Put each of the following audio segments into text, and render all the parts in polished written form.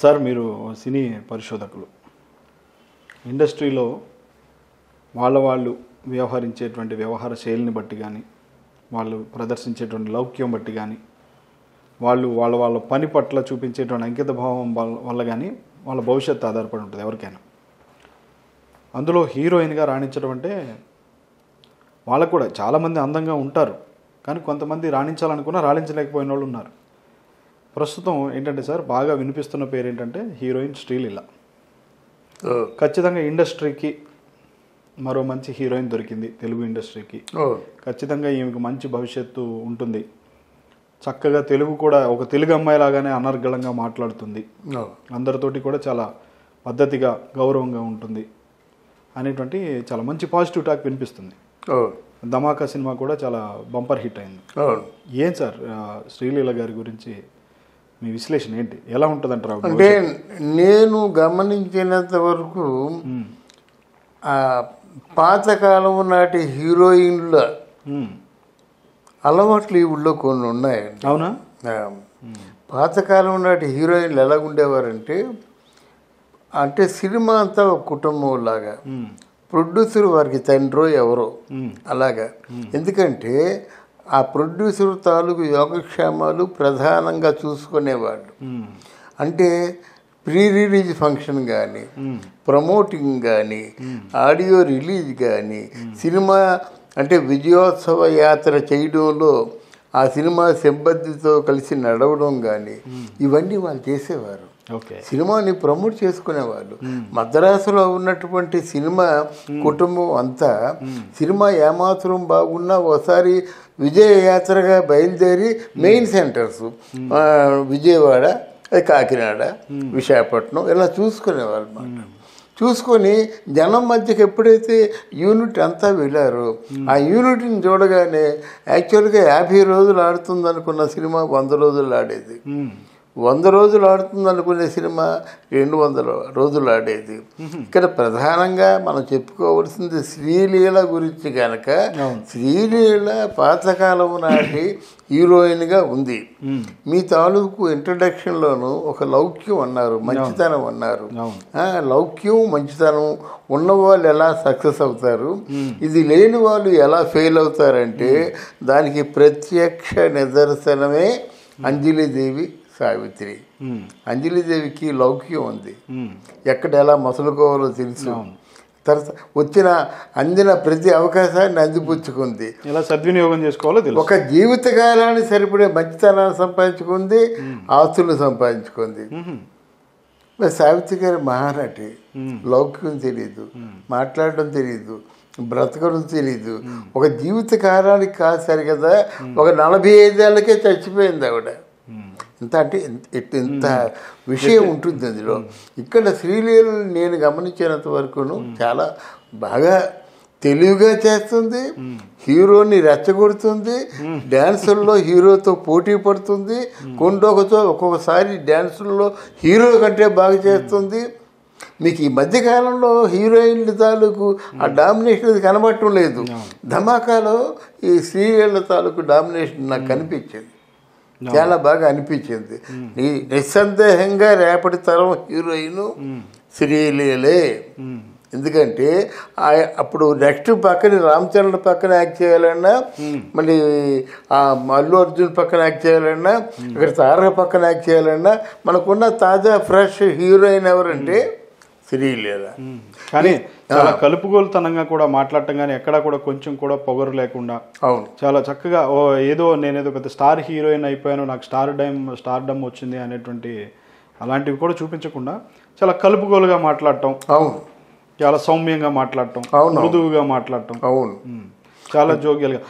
Sir మీరు సినీ పరిశోధకులు, ఇండస్ట్రీలో వాళ్ళు వ్యవహరించేటువంటి వ్యవహార శైలిని బట్టి కానీ, వాళ్ళు ప్రదర్శించేటువంటి లౌక్యం బట్టి కానీ, వాళ్ళ పని పట్ల చూపించేటువంటి అంకిత భావం వల్ల కానీ వాళ్ళ భవిష్యత్తు ఆధారపడి ఉంటుంది ఎవరికైనా. అందులో హీరోయిన్గా రాణించడం అంటే వాళ్ళకు కూడా చాలామంది అందంగా ఉంటారు, కానీ కొంతమంది రాణించాలనుకున్నా రాణించలేకపోయిన వాళ్ళు ఉన్నారు. ప్రస్తుతం ఏంటంటే సార్ బాగా వినిపిస్తున్న పేరు ఏంటంటే హీరోయిన్ శ్రీలీల. ఖచ్చితంగా ఇండస్ట్రీకి మరో మంచి హీరోయిన్ దొరికింది, తెలుగు ఇండస్ట్రీకి. ఖచ్చితంగా ఈమెకు మంచి భవిష్యత్తు ఉంటుంది. చక్కగా తెలుగు కూడా ఒక తెలుగు అమ్మాయి లాగానే అనర్గళంగా మాట్లాడుతుంది, అందరితోటి కూడా చాలా పద్ధతిగా గౌరవంగా ఉంటుంది అనేటువంటి చాలా మంచి పాజిటివ్ టాక్ వినిపిస్తుంది. ధమాకా సినిమా కూడా చాలా బంపర్ హిట్ అయింది. ఏం సార్ శ్రీలీల గారి గురించి మీ విశ్లేషణ ఏంటి, ఎలా ఉంటుంది అంటారు? అంటే నేను గమనించినంత వరకు పాతకాలం నాటి హీరోయిన్ల అలవాట్లు ఈ ఊళ్ళో కొన్ని ఉన్నాయండి. అవునా? పాతకాలం నాటి హీరోయిన్లు ఎలా ఉండేవారంటే, అంటే సినిమా అంతా ఒక కుటుంబం లాగా, ప్రొడ్యూసర్ వారికి తండ్రో ఎవరో అలాగా. ఎందుకంటే ఆ ప్రొడ్యూసర్ తాలూకు యోగక్షేమాలు ప్రధానంగా చూసుకునేవాళ్ళు. అంటే ప్రీ రిలీజ్ ఫంక్షన్ కానీ, ప్రమోటింగ్ కానీ, ఆడియో రిలీజ్ కానీ, సినిమా అంటే విజయోత్సవ యాత్ర చేయడంలో ఆ సినిమా సిబ్బందితో కలిసి నడవడం కానీ, ఇవన్నీ వాళ్ళు చేసేవారు. సినిమాని ప్రమోట్ చేసుకునేవాళ్ళు. మద్రాసులో ఉన్నటువంటి సినిమా కుటుంబం అంతా సినిమా ఏమాత్రం బాగున్నా ఒకసారి విజయయాత్రగా బయలుదేరి మెయిన్ సెంటర్స్ విజయవాడ, కాకినాడ, విశాఖపట్నం ఇలా చూసుకునేవాళ్ళు అన్నమాట. చూసుకొని జనం మధ్యకి ఎప్పుడైతే యూనిట్ అంతా వెళ్ళారో ఆ యూనిట్ని చూడగానే యాక్చువల్గా 50 రోజులు ఆడుతుంది అనుకున్న సినిమా 100 రోజులు ఆడేది, 100 రోజులు ఆడుతుంది అనుకునే సినిమా 200 రోజులు ఆడేది. ఇక్కడ ప్రధానంగా మనం చెప్పుకోవాల్సింది శ్రీలీల గురించి కనుక, శ్రీలీల పాతకాలం నాటి హీరోయిన్గా ఉంది. మీ తాలూకు ఇంట్రడక్షన్లోనూ ఒక లౌక్యం అన్నారు, మంచితనం అన్నారు. లౌక్యం మంచితనం ఉన్నవాళ్ళు ఎలా సక్సెస్ అవుతారు, ఇది లేని వాళ్ళు ఎలా ఫెయిల్ అవుతారంటే దానికి ప్రత్యక్ష నిదర్శనమే అంజలిదేవి సావిత్రి. అంజలిదేవికి లౌక్యం ఉంది, ఎక్కడ ఎలా మసులుకోవాలో తెలుసు, తర్వాత అందిన ప్రతి అవకాశాన్ని అందిపుచ్చుకుంది, ఎలా సద్వినియోగం చేసుకోవాలో తెలుసు. ఒక జీవితకాలాన్ని సరిపడే మంచితనాన్ని సంపాదించుకుంది, ఆస్తులు సంపాదించుకుంది. సావిత్రి గారి మహానటి, లౌక్యం తెలీదు, మాట్లాడడం తెలీదు, బ్రతకడం తెలీదు. ఒక జీవితకాలానికి కాదు సరి కదా, ఒక 45 ఏళ్ళకే చచ్చిపోయింది ఆవిడ. ఇంత అంటే ఇంత విషయం ఉంటుంది అందులో. ఇక్కడ శ్రీలీల నేను గమనించినంత వరకును చాలా బాగా తెలివిగా చేస్తుంది, హీరోని రెచ్చగొడుతుంది, డ్యాన్సుల్లో హీరోతో పోటీ పడుతుంది, ఒక్కొక్కసారి డ్యాన్సుల్లో హీరో కంటే బాగా చేస్తుంది. మీకు ఈ మధ్యకాలంలో హీరోయిన్ల తాలూకు ఆ డామినేషన్ కనబడటం లేదు. ధమాకాలో ఈ శ్రీలీల తాలూకు డామినేషన్ నాకు కనిపించింది, చాలా బాగా అనిపించింది. నిస్సందేహంగా రేపటి తరం హీరోయిన్ శ్రీలీలే. ఎందుకంటే అప్పుడు నెక్స్ట్ పక్కన రామచరణ్ పక్కన యాక్ట్ చేయాలన్నా, మళ్ళీ అల్లు అర్జున్ పక్కన యాక్ట్ చేయాలన్నా, ఇక్కడ తారక పక్కన యాక్ట్ చేయాలన్నా మనకున్న తాజా ఫ్రెష్ హీరోయిన్ ఎవరంటే శ్రీలీల. కానీ చాలా కలుపుగోలుతనంగా కూడా మాట్లాడటం, కానీ ఎక్కడా కూడా కొంచెం కూడా పొగరు లేకుండా, అవును, చాలా చక్కగా నేనేదో పెద్ద స్టార్ హీరోయిన్ అయిపోయాను, నాకు స్టార్డమ్ వచ్చింది అనేటువంటి అలాంటివి కూడా చూపించకుండా చాలా కలుపుగోలుగా మాట్లాడటం, అవును, చాలా సౌమ్యంగా మాట్లాడటం, మృదువుగా మాట్లాడటం, అవును, చాలా జోగ్యాలుగా.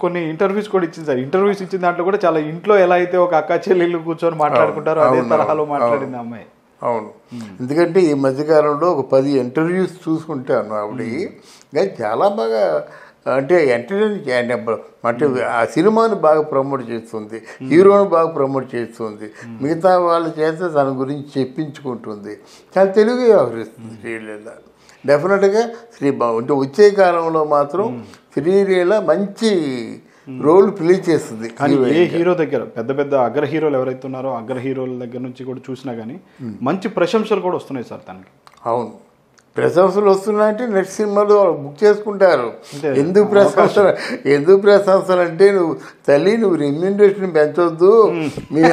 కొన్ని ఇంటర్వ్యూస్ కూడా ఇచ్చింది సార్. ఇంటర్వ్యూస్ ఇచ్చిన దాంట్లో కూడా చాలా ఇంట్లో ఎలా అయితే ఒక అక్క చెల్లెళ్ళు కూర్చొని మాట్లాడుకుంటారో అదే తరహాలో మాట్లాడింది అమ్మాయి. అవును, ఎందుకంటే ఈ మధ్యకాలంలో ఒక 10 ఇంటర్వ్యూస్ చూసుకుంటాను ఆవిడ. కానీ చాలా బాగా అంటే ఎంటర్టైన్ అంటే ఆ సినిమాను బాగా ప్రమోట్ చేస్తుంది, హీరోను బాగా ప్రమోట్ చేస్తుంది, మిగతా వాళ్ళ చేత తన గురించి చెప్పించుకుంటుంది. చాలా తెలుగుగా వ్యవహరిస్తుంది శ్రీలీల. డెఫినెట్గా అంటే వచ్చే కాలంలో మాత్రం శ్రీలీల మంచి రోల్ ప్లే చేస్తుంది. కానీ ఏ హీరో దగ్గర పెద్ద పెద్ద అగ్ర హీరోలు ఎవరైతే ఉన్నారో అగ్ర హీరోల దగ్గర నుంచి కూడా చూసినా కానీ మంచి ప్రశంసలు కూడా వస్తున్నాయి సార్ తనకి. అవును, ప్రశంసలు వస్తున్నాయంటే నెక్స్ట్ సినిమాలో బుక్ చేసుకుంటారు. ఎందుకు ప్రశంసలు అంటే నువ్వు తల్లి నువ్వు రెమ్యూనరేషన్ పెంచొద్దు, మీరు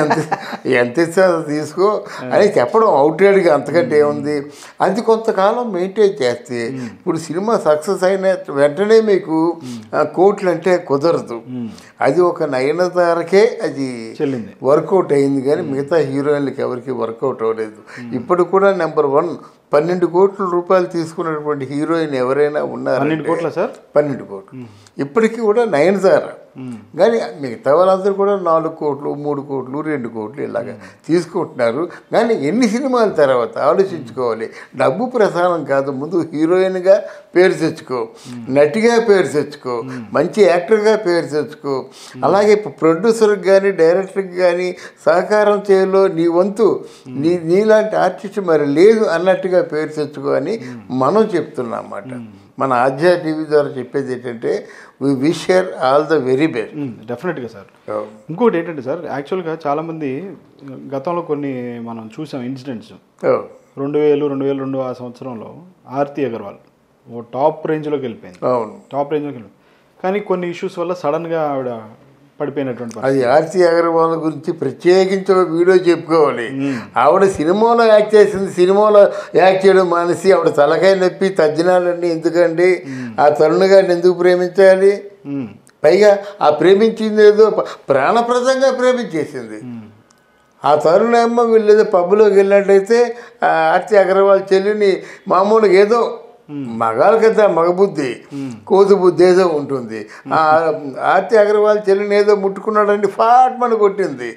ఎంత ఇస్తారో తీసుకో అని చెప్పడం అవుట్రేడ్గా, అంతకంటే ఏముంది. అది కొంతకాలం మెయింటైన్ చేస్తే ఇప్పుడు సినిమా సక్సెస్ అయిన వెంటనే మీకు కోట్లు అంటే కుదరదు. అది ఒక నయనతారకే అది వర్కౌట్ అయింది, కానీ మిగతా హీరోయిన్లకి ఎవరికి వర్కౌట్ అవ్వలేదు. ఇప్పుడు కూడా నెంబర్ 1 12 కోట్ల రూపాయలు తీసుకున్నటువంటి హీరోయిన్ ఎవరైనా ఉన్నారు? 12 కోట్ల సార్? 12 కోట్లు. ఇప్పటికీ కూడా నయనతార. కానీ మిగతా వాళ్ళందరూ కూడా 4 కోట్లు 3 కోట్లు 2 కోట్లు ఇలాగా తీసుకుంటున్నారు. కానీ ఎన్ని సినిమాల తర్వాత ఆలోచించుకోవాలి. డబ్బు ప్రధానం కాదు, ముందు హీరోయిన్గా పేరు తెచ్చుకో, నటిగా పేరు తెచ్చుకో, మంచి యాక్టర్గా పేరు తెచ్చుకో. అలాగే ప్రొడ్యూసర్కి కానీ డైరెక్టర్కి కానీ సహకారం చేయలో నీ వంతు నీలాంటి ఆర్టిస్ట్ మరి లేదు అన్నట్టుగా పేరు తెచ్చుకో అని మనం చెప్తున్నాం అన్నమాట. మన ఆధ్యా టీవీ ద్వారా చెప్పేది ఏంటంటే we wish her all the very best. డెఫినెట్గా సార్. ఇంకోటి ఏంటంటే సార్, యాక్చువల్గా చాలామంది గతంలో కొన్ని మనం చూసాం ఇన్సిడెంట్స్. 2000-2002 ఆ సంవత్సరంలో ఆర్తి అగర్వాల్ ఓ టాప్ రేంజ్లోకి వెళ్ళిపోయింది. అవును, టాప్ రేంజ్లోకి వెళ్ళిపోయింది. కానీ కొన్ని ఇష్యూస్ వల్ల సడన్గా ఆవిడ పడిపోయినటువంటి. అది ఆర్తి అగర్వాల్ గురించి ప్రత్యేకించి ఒక వీడియో చెప్పుకోవాలి. ఆవిడ సినిమాలో యాక్ట్ చేసింది, సినిమాలో యాక్ట్ చేయడం మానేసి ఆవిడ తలకాయ నొప్పి తజ్జనాలన్నీ ఎందుకండి, ఆ తరుణ్ గారిని ఎందుకు ప్రేమించాలి? పైగా ఆ ప్రేమించింది ఏదో ప్రాణప్రదంగా ప్రేమించేసింది. ఆ తరుణేమో వీళ్ళు పబ్లోకి వెళ్ళినట్టయితే ఆర్తి అగర్వాల్ చెల్లిని మామూలుగా ఏదో మగాళ్ళ కదా మగబుద్ధి కోతి బుద్ధి ఏదో ఉంటుంది. ఆర్తి అగర్వాల్ చెల్లిని ఏదో ముట్టుకున్నాడండి, ఫాట్ మన కొట్టింది.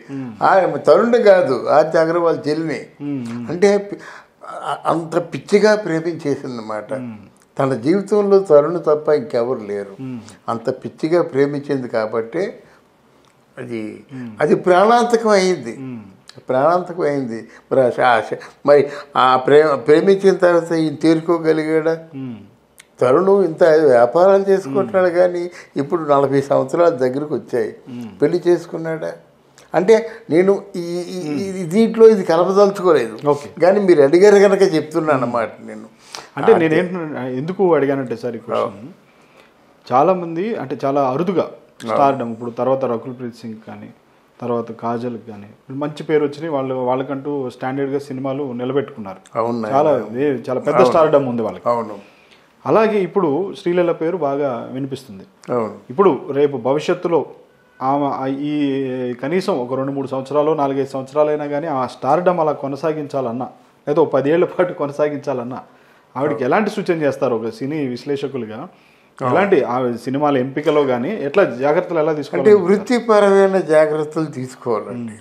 తరుణ్ కాదు, ఆర్తి అగర్వాల్ చెల్లిని. అంటే అంత పిచ్చిగా ప్రేమించేసింది అన్నమాట. తన జీవితంలో తరుణ్ తప్ప ఇంకెవరు లేరు. అంత పిచ్చిగా ప్రేమించింది కాబట్టి అది ప్రాణాంతకం అయింది. మరి ఆ ప్రేమించిన తర్వాత ఈయన తీరుకోగలిగాడా? తరుణ్ ఇంత వ్యాపారాలు చేసుకుంటున్నాడు, కానీ ఇప్పుడు 40 సంవత్సరాల దగ్గరకు వచ్చాయి, పెళ్లి చేసుకున్నాడా? అంటే నేను దీంట్లో ఇది కలపదలుచుకోలేదు, కానీ మీరు అడిగారు కనుక చెప్తున్నాను అన్నమాట. నేను అంటే ఎందుకు అడిగానంటే సార్, ఈ క్వశ్చన్ చాలామంది అంటే చాలా అరుదుగా స్టార్డమ్, ఇప్పుడు తర్వాత రకుల్ ప్రీత్ సింగ్ కానీ తర్వాత కాజల్కి కానీ మంచి పేరు వచ్చినాయి. వాళ్ళకంటూ స్టాండర్డ్గా సినిమాలు నిలబెట్టుకున్నారు. చాలా పెద్ద స్టార్డమ్ ఉంది వాళ్ళకి. అవును. అలాగే ఇప్పుడు శ్రీలీల పేరు బాగా వినిపిస్తుంది. ఇప్పుడు రేపు భవిష్యత్తులో ఆమె ఈ కనీసం ఒక 2-3 సంవత్సరాలు 4-5 సంవత్సరాలైనా కానీ ఆ స్టార్డమ్ అలా కొనసాగించాలన్నా, లేదా 10 ఏళ్ల పాటు కొనసాగించాలన్నా ఆవిడకి ఎలాంటి సూచన చేస్తారు ఒక సినీ విశ్లేషకులుగా? ఎలాంటి ఆ సినిమాల ఎంపికలో కానీ ఎట్లా జాగ్రత్తలు ఎలా తీసుకోవాలి? అంటే వృత్తిపరమైన జాగ్రత్తలు తీసుకోవాలండి.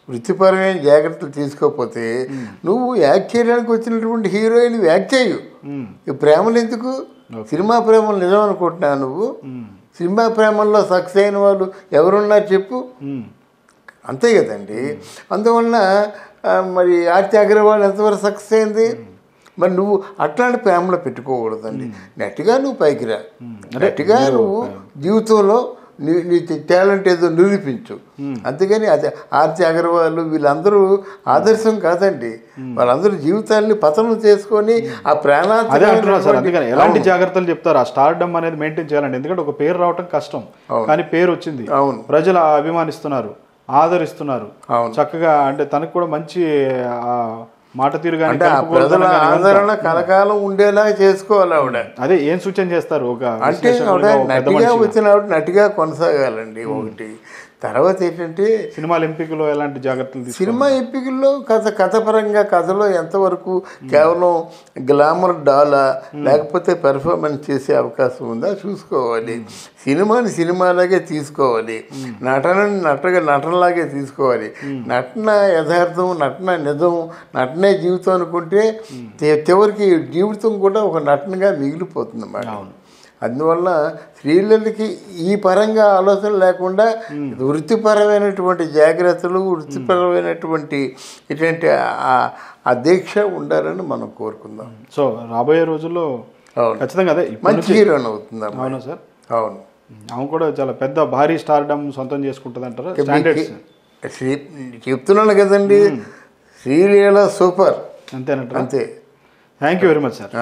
వృత్తిపరమైన జాగ్రత్తలు తీసుకోకపోతే నువ్వు యాక్ట్ చేయడానికి వచ్చినటువంటి హీరోయిన్ యాక్ట్ చేయు. ఈ ప్రేమలు ఎందుకు? సినిమా ప్రేమలు నిజం అనుకుంటున్నా నువ్వు? సినిమా ప్రేమల్లో సక్సెస్ అయిన వాళ్ళు ఎవరున్నారు చెప్పు? అంతే కదండి. అందువల్ల మరి ఆర్తి అగర్వాల్ ఎంతవరకు సక్సెస్ అయింది? మరి నువ్వు అట్లాంటి ప్రేమలో పెట్టుకోకూడదండి. నెట్గా నువ్వు పైకి రా, నెట్గా నువ్వు జీవితంలో నీ టాలెంట్ ఏదో నిరూపించు. అంతేగాని అది ఆర్తి అగర్వాల్ వీళ్ళందరూ ఆదర్శం కాదండి. వాళ్ళందరూ జీవితాన్ని పతనం చేసుకొని ఆ ప్రాణాంతకం. ఎలాంటి జాగ్రత్తలు చెప్తారు? ఆ స్టార్డమ్ అనేది మెయింటైన్ చేయాలండి. ఎందుకంటే ఒక పేరు రావటం కష్టం, కానీ పేరు వచ్చింది, ప్రజలు అభిమానిస్తున్నారు, ఆదరిస్తున్నారు చక్కగా. అంటే తనకు కూడా మంచి మాట తీరు కానీ ప్రజల ఆదరణ కలకాలం ఉండేలా చేసుకోవాలి ఆవిడ. అదే ఏం సూచన చేస్తారు? ఒక అంటే నటిగా వచ్చిన ఆవిడ నటిగా కొనసాగాలండి ఒకటి. తర్వాత ఏంటంటే సినిమాల ఎంపికలో ఎలాంటి జాగ్రత్తలు? సినిమా ఎంపికల్లో కథపరంగా కథలో ఎంతవరకు కేవలం గ్లామర్ డాలా లేకపోతే పెర్ఫార్మెన్స్ చేసే అవకాశం ఉందా చూసుకోవాలి. సినిమాని సినిమాలాగే తీసుకోవాలి, నటనలాగే తీసుకోవాలి. నటన యథార్థం, నటన నిజం, నటనే జీవితం అనుకుంటే చివరికి జీవితం కూడా ఒక నటనగా మిగిలిపోతుంది అన్నమాట. అందువల్ల స్త్రీలకి ఈ పరంగా ఆలోచన లేకుండా వృత్తిపరమైనటువంటి జాగ్రత్తలు, వృత్తిపరమైనటువంటి ఇటువంటి ఆ దీక్ష ఉండాలని మనం కోరుకుందాం. సో రాబోయే రోజుల్లో ఖచ్చితంగా అదే మంచి హీరోయిన్ అవుతుంది. అవునా సార్? అవును. ఆమె కూడా చాలా పెద్ద భారీ స్టార్డమ్ సొంతం చేసుకుంటుంది అంటారు. స్టాండర్డ్స్ చెప్తున్నాను కదండి, శ్రీలీల సూపర్ అంతేనంటారా? అంతే. Thank you very much sir.